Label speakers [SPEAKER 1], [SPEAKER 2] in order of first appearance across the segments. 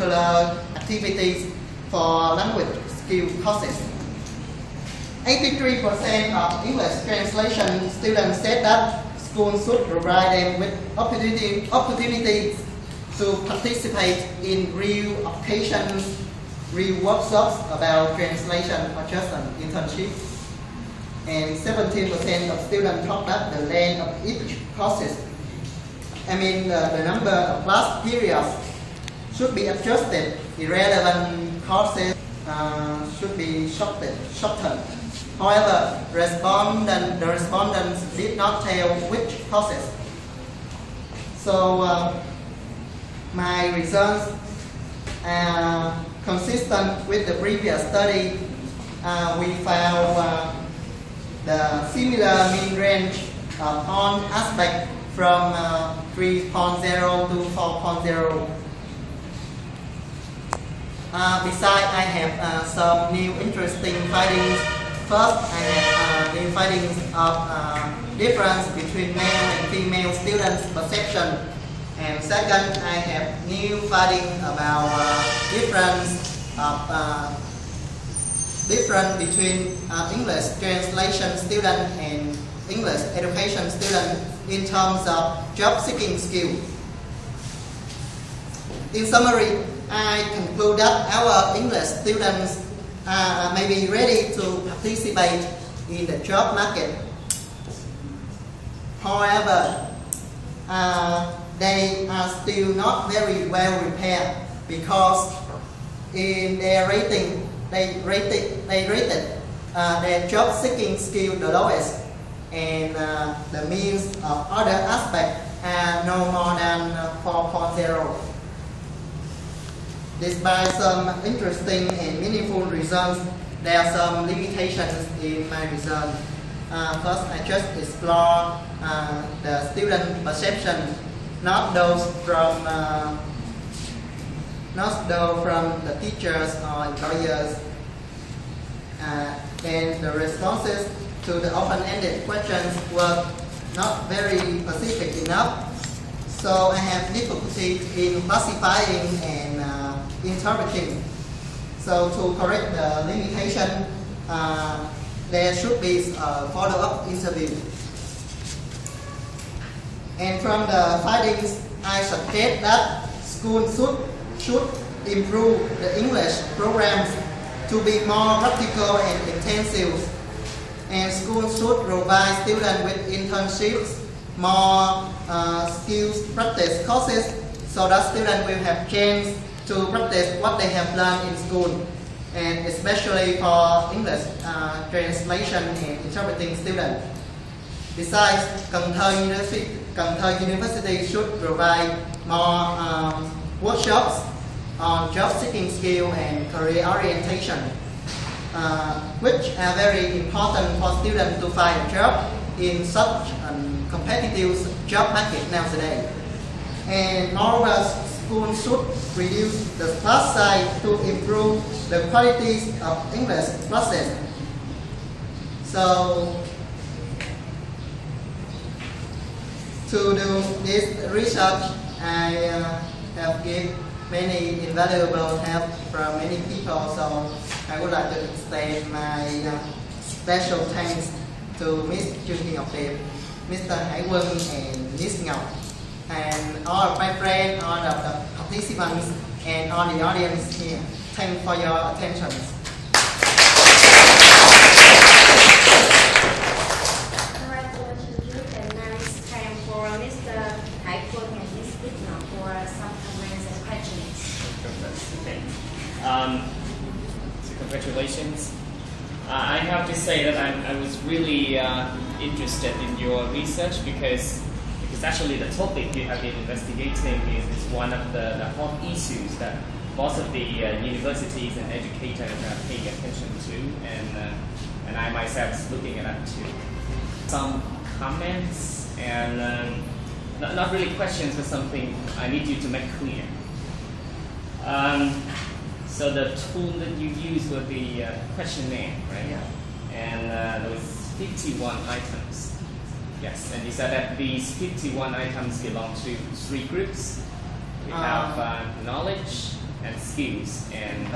[SPEAKER 1] extracurricular activities for language skill courses. 83% of English translation students said that schools should provide them with opportunities to participate in real occasions, real workshops about translation or just an internship. And 17% of students thought that the length of each courses, the number of class periods should be adjusted. Irrelevant courses should be shortened. However, the respondents did not tell which courses. So my results are consistent with the previous study. We found the similar mean range of all aspects from 3.0 to 4.0. Besides, I have some new interesting findings. First, I have new findings of difference between male and female students' perception. And second, I have new findings about difference between English translation student and English education student in terms of job seeking skill. In summary, I conclude that our English students may be ready to participate in the job market. However, they are still not very well prepared because in their rating, they rated their job seeking skill the lowest, and the means of other aspects are no more than 4.0. Despite some interesting and meaningful results, there are some limitations in my results. First, I just explore the student perception, not those from the teachers or employers. And the responses to the open-ended questions were not very specific enough. So I have difficulty in classifying and interpreting. So to correct the limitation, there should be a follow-up interview. And from the findings, I suggest that schools should improve the English programs to be more practical and intensive. And schools should provide students with internships, more skills practice courses, so that students will have chance to practice what they have learned in school, and especially for English translation and interpreting students. Besides, Cần Thơ University should provide more workshops on job seeking skill and career orientation, which are very important for students to find a job in such a competitive job market nowadays. And moreover, schools should reduce the class size to improve the quality of English classes. So, to do this research, I have given many invaluable help from many people. So I would like to extend my special thanks to Ms. Trương Thị Ngọc Điệp, Mr. Hải Quân, and Ms. Ngọc, and all of my friends, all of the participants, and all the audience here. Thanks for your attention.
[SPEAKER 2] Congratulations, and now it's time for Mr. Hải Quân and Ms. Ngọc for some comments and questions.
[SPEAKER 3] Okay. So congratulations. I have to say that I was really interested in your research because actually the topic you have been investigating is one of the hot issues that most of the universities and educators are paying attention to, and I myself is looking at that too. Some comments and not really questions, but something I need you to make clear. So the tool that you used was the questionnaire, right?
[SPEAKER 1] Yeah.
[SPEAKER 3] And there was 51 items. Yes, and you said that these 51 items belong to 3 groups. We have knowledge, and skills and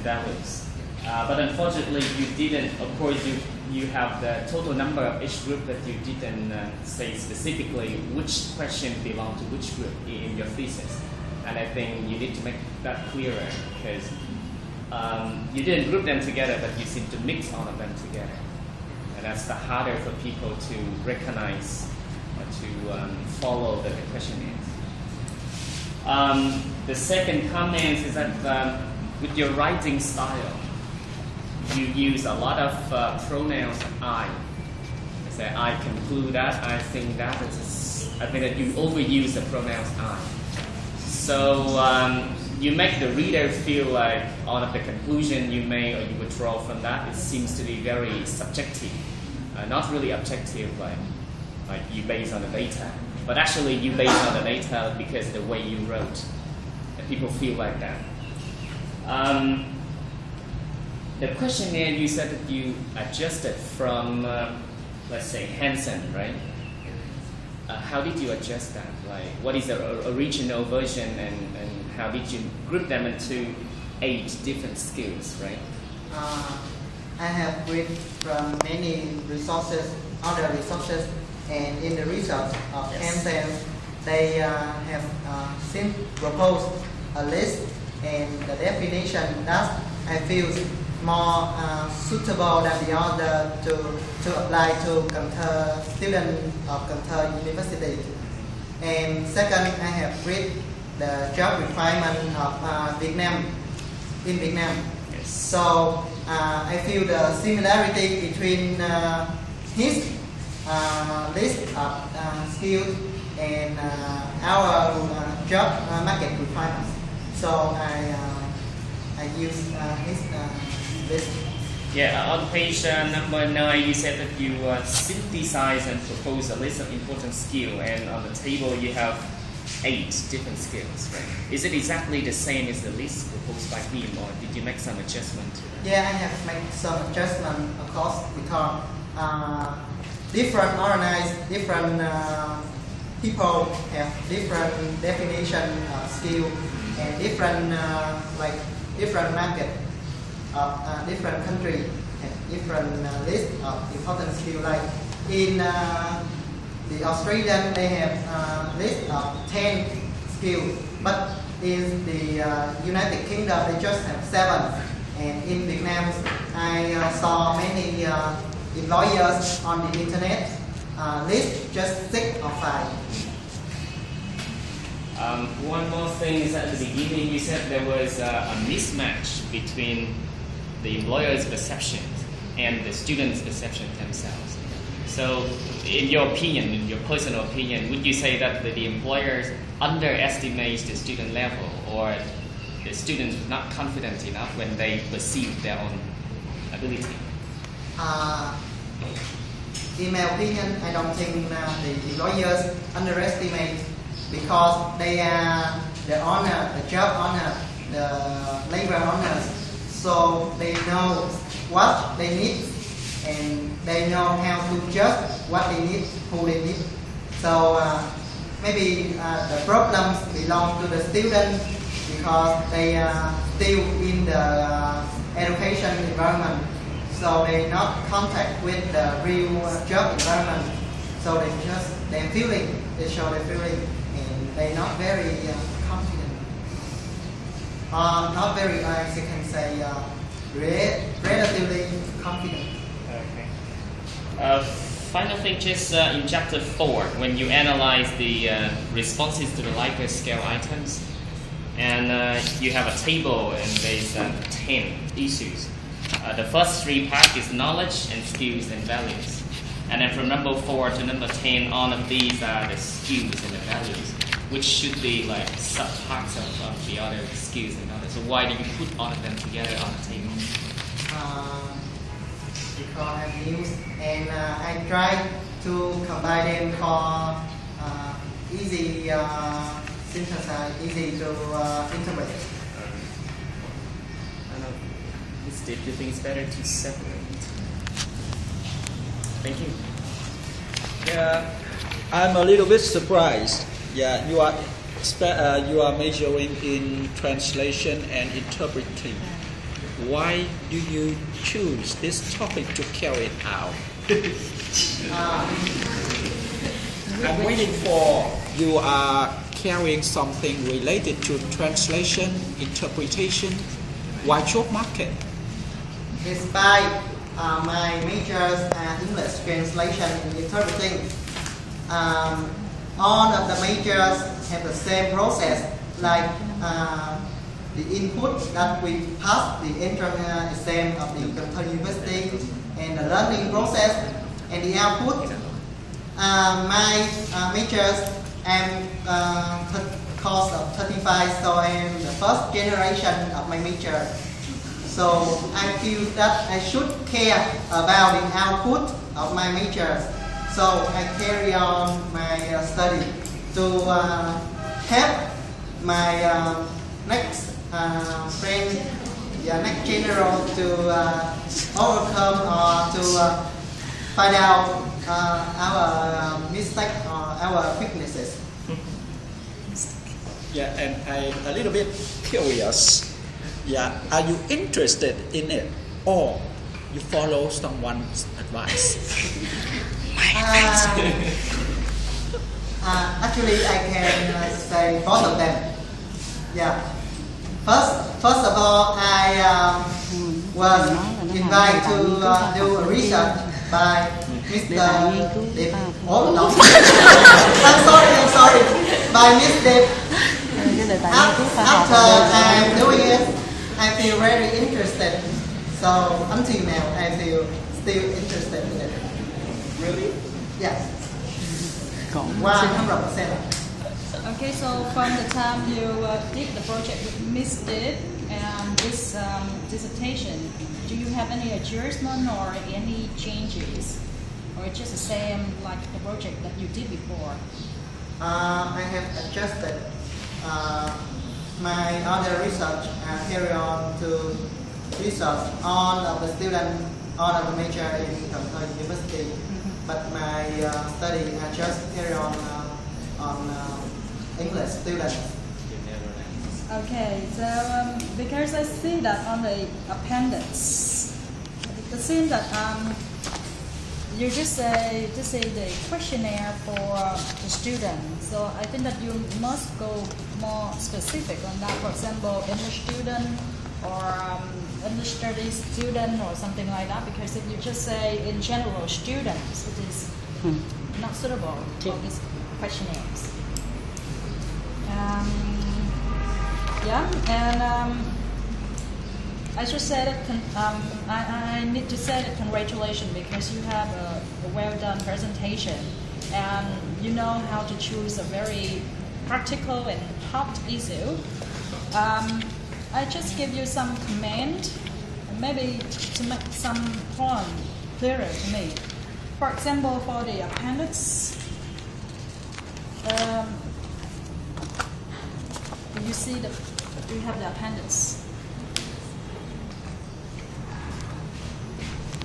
[SPEAKER 1] values.
[SPEAKER 3] But unfortunately, you didn't. Of course, you have the total number of each group, but you didn't say specifically which question belong to which group in your thesis. And I think you need to make that clearer because you didn't group them together, but you seem to mix all of them together. And that's the harder for people to recognize or to follow the questionnaires. The second comment is that with your writing style, you use a lot of pronouns I. I say I conclude that, I think that. I think that you overuse the pronouns I. So you make the reader feel like all of the conclusion you make or you withdraw from that, it seems to be very subjective, not really objective like you base on the data. But actually you base on the data because the way you wrote. And people feel like that. The questionnaire you said that you adjusted from, let's say, Hansen, right? How did you adjust that? Like, what is the original version and how did you group them into 8 different skills, right?
[SPEAKER 1] I have read from many resources, other resources, and in the research of Hansen, they have simply proposed a list and the definition that I feel more suitable than the other to apply to Cần students of Cần University. And second, I have read the job requirement of Vietnam.
[SPEAKER 3] Yes.
[SPEAKER 1] So I feel the similarity between his list of skills and our job market requirements. So I use his list.
[SPEAKER 3] Yeah, on page number 9, you said that you synthesize and propose a list of important skills, and on the table you have 8 different skills, right? Is it exactly the same as the list proposed by him, or did you make some adjustment to that?
[SPEAKER 1] Yeah, I have made some adjustment, of course, because different organized, different people have different definition of skill and different different market of different country have different list of important skill. Like in the Australian, they have list of 10 skills, but in the United Kingdom, they just have 7. And in Vietnam, I saw many employers on the internet list just 6 or 5.
[SPEAKER 3] One more thing is at the beginning you said there was a mismatch between the employer's perception and the students' perception themselves. So in your opinion, in your personal opinion, would you say that the employers underestimate the student level, or the students were not confident enough when they perceive their own ability?
[SPEAKER 1] In my opinion, I don't think the employers underestimate, because they are the owner, the job owner, the labor owners, so they know what they need and they know how to judge what they need, who they need. So maybe the problems belong to the students because they are still in the education environment, so they not contact with the real job environment. So they just their feeling, they show their feeling, and they're not very confident. Not very, as you can say, relatively confident.
[SPEAKER 3] Okay. Final thing, just in chapter 4, when you analyze the responses to the library scale items, and you have a table and there's 10 issues. The first 3 parts is knowledge and skills and values. And then from number 4 to number 10, all of these are the skills and the values, which should be like sub-parts of the other skills and others. So why do you put all of them together on the table?
[SPEAKER 1] Because I'm new and I try to combine them for easy synthesize, easy to integrate.
[SPEAKER 3] Instead, do you think it's better to separate? Thank you.
[SPEAKER 4] Yeah, I'm a little bit surprised. Yeah, you are you are majoring in translation and interpreting. Why do you choose this topic to carry it out? I'm waiting for you are carrying something related to translation, interpretation. Why job market?
[SPEAKER 1] Despite my majors English translation and interpreting, all of the majors have the same process, like the input that we pass the entrance exam of the university and the learning process, and the output. My majors am course of 35, so I am the first generation of my major. So I feel that I should care about the output of my majors. So I carry on my study to help my next friend, next general to overcome or to find out our mistake or our weaknesses.
[SPEAKER 4] Yeah, and I'm a little bit curious. Yeah, are you interested in it, or you follow someone's advice?
[SPEAKER 1] Actually, I can say both of them. Yeah. First of all, I was invited to do a research by Mr. Dave. Oh no! I'm sorry. By Mr. Dave. After I'm doing it, I feel very interested. So until now, I feel still interested in it.
[SPEAKER 4] Really?
[SPEAKER 1] Yes. 100%.
[SPEAKER 5] Okay, so from the time you did the project with Miss Did and this dissertation, do you have any adjustment or any changes, or just the same like the project that you did before?
[SPEAKER 1] I have adjusted my other research and carry on to research all of the students, all of the major in the university. But my study I just carry on English students.
[SPEAKER 5] Okay, so because I see that on the appendix, it seems that you just say the questionnaire for the student. So I think that you must go more specific on that. For example, English student or English studies student or something like that. Because if you just say in general students, it is not suitable for these questionnaires. I should say that I need to say that congratulations, because you have a well done presentation and you know how to choose a very practical and hot issue. I just give you some comment, maybe to make some point clearer to me. For example, for the appendix, you see that you have the appendix.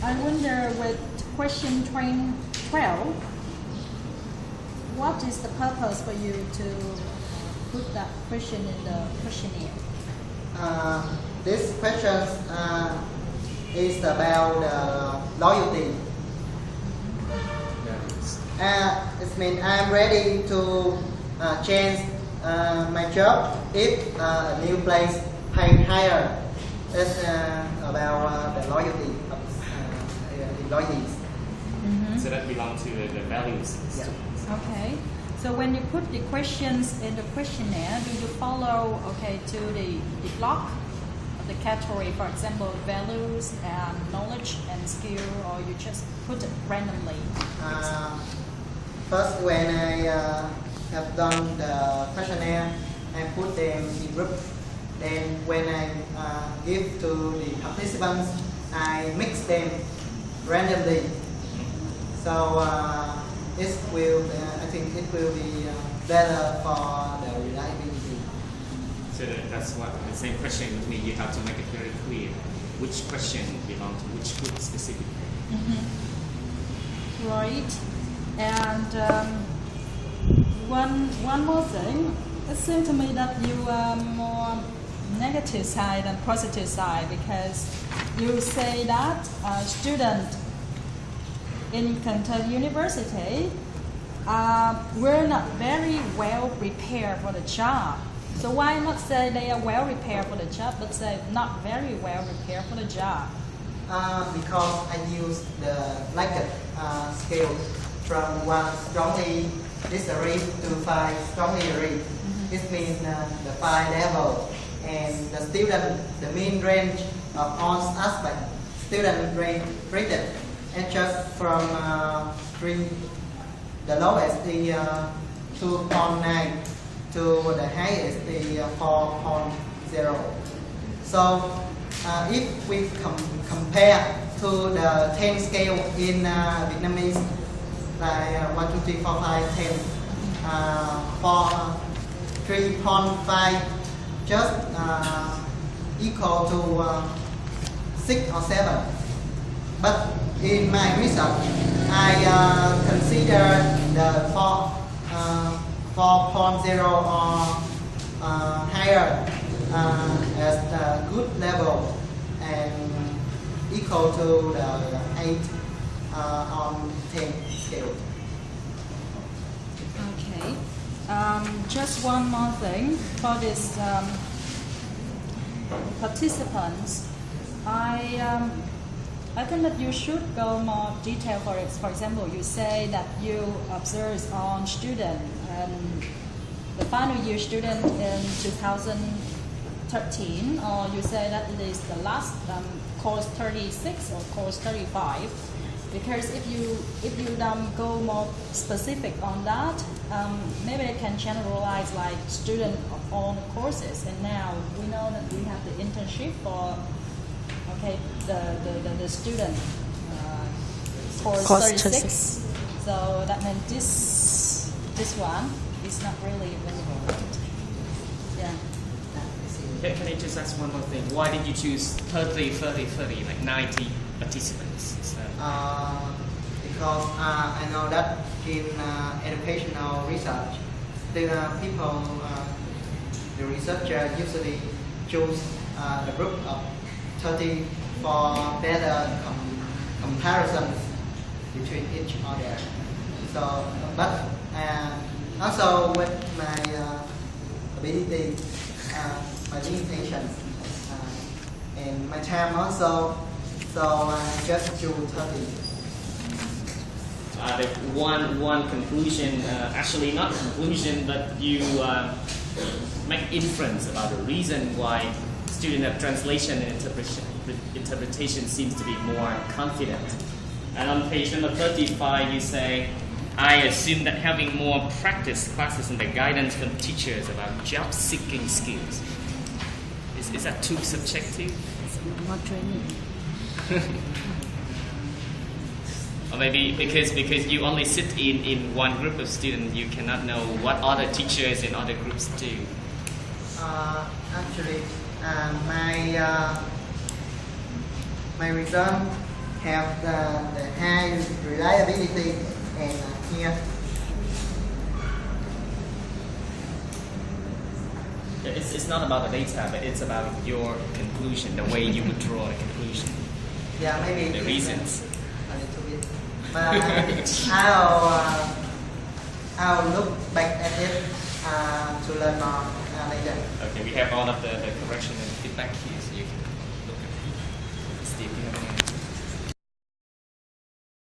[SPEAKER 5] I wonder with question 12, what is the purpose for you to put that question in the questionnaire?
[SPEAKER 1] This question is about loyalty. It means I'm ready to change my job if a new place pay higher. That's about the loyalty of employees.
[SPEAKER 3] So that belongs to the values.
[SPEAKER 1] Yeah.
[SPEAKER 5] Okay. So when you put the questions in the questionnaire, do you follow to the block of the category, for example, values and knowledge and skill, or you just put it randomly?
[SPEAKER 1] First, when I have done the questionnaire, I put them in group. Then when I give to the participants, I mix them randomly. So it will, I think it will be better for the reliability.
[SPEAKER 3] So that's what the same question with me. You have to make it very clear which question belongs to which group specifically.
[SPEAKER 5] Right. And one more thing. It seems to me that you are more negative side than positive side because you say that a student in Kentucky University were not very well prepared for the job. So why not say they are well prepared for the job, but say not very well prepared for the job?
[SPEAKER 1] Because I use the Likert scale from 1 strongly disagreed to 5 strongly agreed. It means the 5 level and the student, the mean range of all aspects, student rated and just from 3, the lowest the 2.9 to the highest the 4.0. So if we compare to the 10 scale in Vietnamese, like 1, 2, 3, 4, 5, 10, for 3.5 just equal to 6 or 7. But in my research, I consider the 4.0 or higher as the good level and equal to the 8 on 10 scale.
[SPEAKER 5] Okay. Just one more thing for this participants. I think that you should go more detail for it. For example, you say that you observe on student and the final year student in 2013, or you say that it is the last course 36 or course 35. Because if you go more specific on that, maybe I can generalize like student of all the courses. And now we know that we have the internship for the student course 36. So that means this one is not really available. Yeah.
[SPEAKER 3] Can I just ask one more thing? Why did you choose 30, 30, 30, like 90 participants?
[SPEAKER 1] Because I know that in educational research, the people, the researcher usually choose the group of 30 for better comparisons between each other. So, but also with my ability, my limitations, and my time also, so I just choose 30.
[SPEAKER 3] The one conclusion, actually not conclusion, but you make inference about the reason why student of translation and interpretation seems to be more confident. And on page number 35, you say, I assume that having more practice classes and the guidance from teachers about job-seeking skills. Is that too subjective?
[SPEAKER 5] More training.
[SPEAKER 3] Or maybe because you only sit in one group of students, you cannot know what other teachers in other groups do.
[SPEAKER 1] Actually, my result have the high reliability and here.
[SPEAKER 3] It's not about the data, but it's about your conclusion, the way you would draw the conclusion.
[SPEAKER 1] Yeah, maybe
[SPEAKER 3] the reasons.
[SPEAKER 1] A little bit, but I'll look back at it to learn more later.
[SPEAKER 3] Okay, we have all of the correction and feedback here, so you can